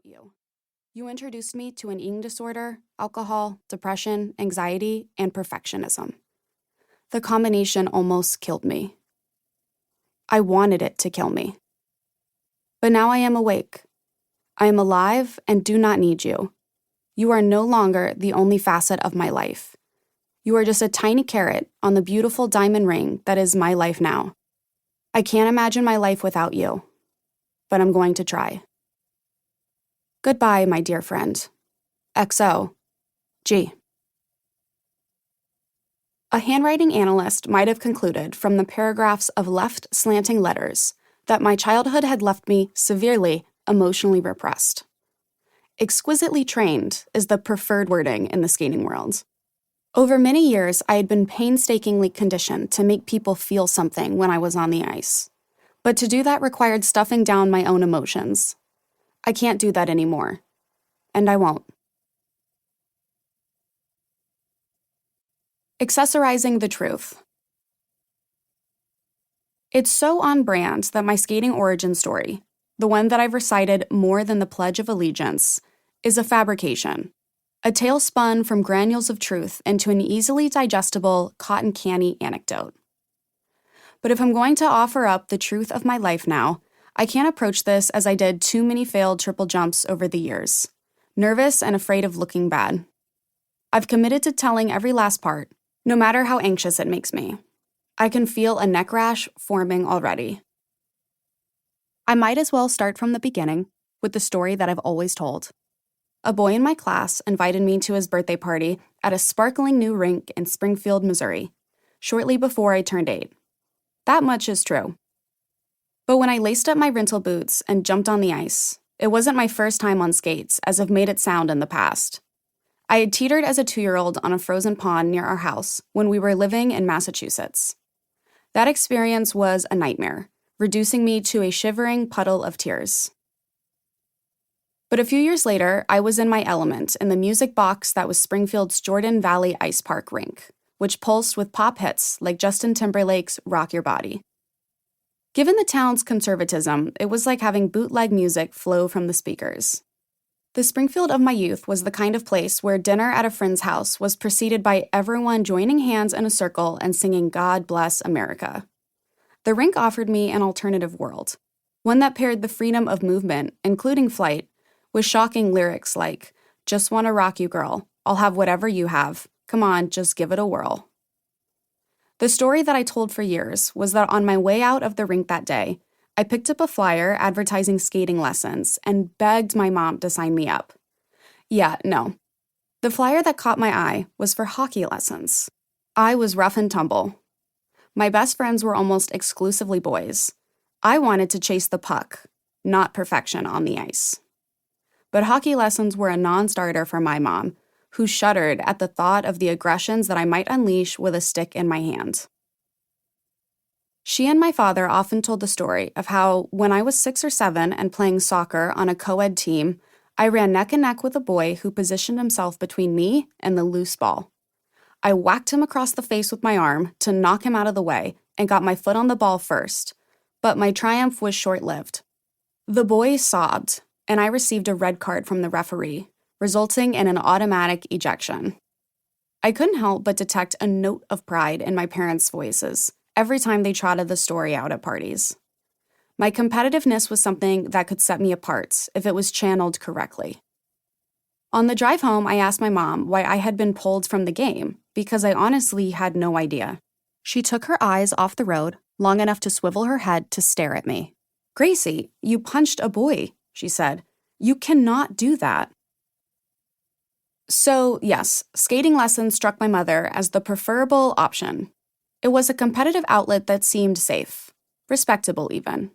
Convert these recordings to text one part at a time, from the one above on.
you. You introduced me to an eating disorder, alcohol, depression, anxiety, and perfectionism. The combination almost killed me. I wanted it to kill me. But now I am awake. I am alive and do not need you. You are no longer the only facet of my life. You are just a tiny carrot on the beautiful diamond ring that is my life now. I can't imagine my life without you, but I'm going to try. Goodbye, my dear friend. XO. G. A handwriting analyst might have concluded from the paragraphs of left slanting letters that my childhood had left me severely emotionally repressed. Exquisitely trained is the preferred wording in the skating world. Over many years, I had been painstakingly conditioned to make people feel something when I was on the ice. But to do that required stuffing down my own emotions. I can't do that anymore. And I won't. Accessorizing the truth. It's so on brand that my skating origin story, the one that I've recited more than the Pledge of Allegiance, is a fabrication. A tale spun from granules of truth into an easily digestible, cotton candy anecdote. But if I'm going to offer up the truth of my life now, I can't approach this as I did too many failed triple jumps over the years, nervous and afraid of looking bad. I've committed to telling every last part, no matter how anxious it makes me. I can feel a neck rash forming already. I might as well start from the beginning with the story that I've always told. A boy in my class invited me to his birthday party at a sparkling new rink in Springfield, Missouri, shortly before I turned 8. That much is true. But when I laced up my rental boots and jumped on the ice, it wasn't my first time on skates, as I've made it sound in the past. I had teetered as a 2-year-old on a frozen pond near our house when we were living in Massachusetts. That experience was a nightmare, reducing me to a shivering puddle of tears. But a few years later, I was in my element in the music box that was Springfield's Jordan Valley Ice Park rink, which pulsed with pop hits like Justin Timberlake's Rock Your Body. Given the town's conservatism, it was like having bootleg music flow from the speakers. The Springfield of my youth was the kind of place where dinner at a friend's house was preceded by everyone joining hands in a circle and singing God Bless America. The rink offered me an alternative world, one that paired the freedom of movement, including flight, with shocking lyrics like, "Just wanna rock you, girl. I'll have whatever you have. Come on, just give it a whirl." The story that I told for years was that on my way out of the rink that day, I picked up a flyer advertising skating lessons and begged my mom to sign me up. Yeah, no. The flyer that caught my eye was for hockey lessons. I was rough and tumble. My best friends were almost exclusively boys. I wanted to chase the puck, not perfection on the ice. But hockey lessons were a non-starter for my mom, who shuddered at the thought of the aggressions that I might unleash with a stick in my hand. She and my father often told the story of how, when I was 6 or 7 and playing soccer on a co-ed team, I ran neck and neck with a boy who positioned himself between me and the loose ball. I whacked him across the face with my arm to knock him out of the way and got my foot on the ball first, but my triumph was short-lived. The boy sobbed, and I received a red card from the referee, resulting in an automatic ejection. I couldn't help but detect a note of pride in my parents' voices every time they trotted the story out at parties. My competitiveness was something that could set me apart if it was channeled correctly. On the drive home, I asked my mom why I had been pulled from the game, because I honestly had no idea. She took her eyes off the road long enough to swivel her head to stare at me. "Gracie, you punched a boy," she said. "You cannot do that." So, yes, skating lessons struck my mother as the preferable option. It was a competitive outlet that seemed safe, respectable even.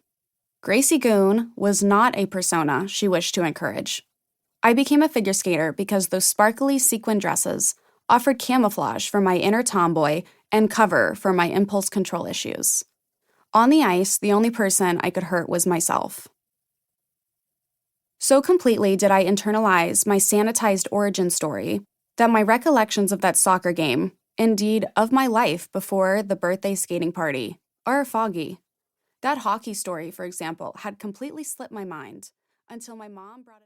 Gracie Goon was not a persona she wished to encourage. I became a figure skater because those sparkly sequin dresses offered camouflage for my inner tomboy and cover for my impulse control issues. On the ice, the only person I could hurt was myself. So completely did I internalize my sanitized origin story that my recollections of that soccer game, indeed of my life before the birthday skating party, are foggy. That hockey story, for example, had completely slipped my mind until my mom brought it